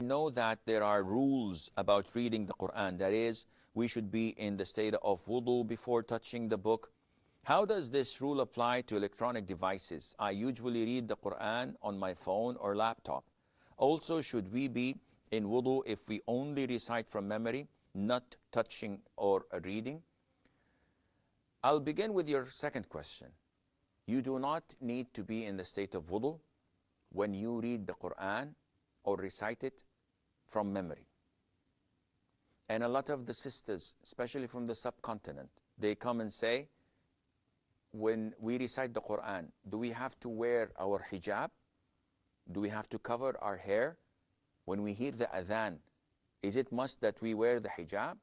know that there are rules about reading the Quran. That is, we should be in the state of wudu before touching the book. How does this rule apply to electronic devices? I usually read the Quran on my phone or laptop. Also, should we be in wudu if we only recite from memory, not touching or reading? I'll begin with your second question. You do not need to be in the state of wudu when you read the Quran or recite it from memory. And a lot of the sisters, especially from the subcontinent, they come and say, when we recite the Quran, do we have to wear our hijab? Do we have to cover our hair? When we hear the adhan, is it must that we wear the hijab?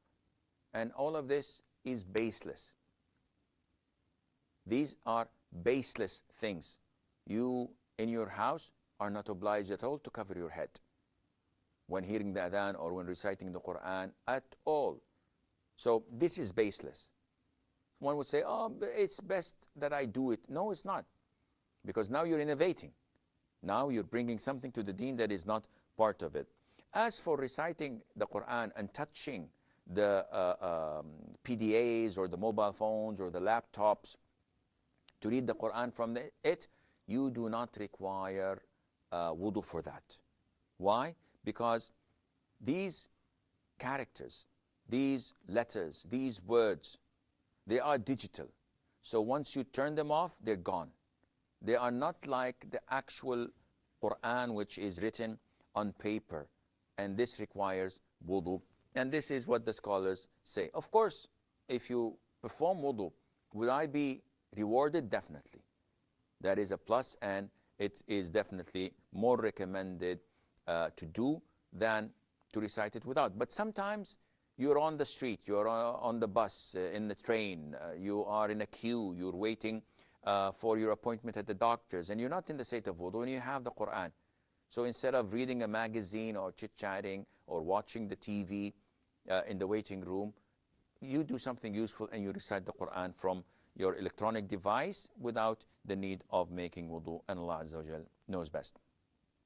And all of this is baseless. These are baseless things. You, in your house, are not obliged at all to cover your head when hearing the adhan or when reciting the Quran at all. So this is baseless. One would say, oh, it's best that I do it. No, it's not. Because now you're innovating. Now you're bringing something to the deen that is not part of it. As for reciting the Quran and touching the PDAs or the mobile phones or the laptops to read the Quran from it, you do not require wudu for that. Why? Because these characters, these letters, these words, they are digital. So once you turn them off, they're gone. They are not like the actual Quran, which is written on paper. And this requires wudu. And this is what the scholars say. Of course, if you perform wudu, will I be rewarded? Definitely. That is a plus, and it is definitely more recommended to do than to recite it without. But sometimes you're on the street, you're on the bus, in the train, you are in a queue, you're waiting for your appointment at the doctor's, and you're not in the state of wudu, and you have the Quran. So instead of reading a magazine or chit-chatting or watching the TV in the waiting room, you do something useful and you recite the Quran from your electronic device without the need of making wudu, and Allah Azza wa Jal knows best.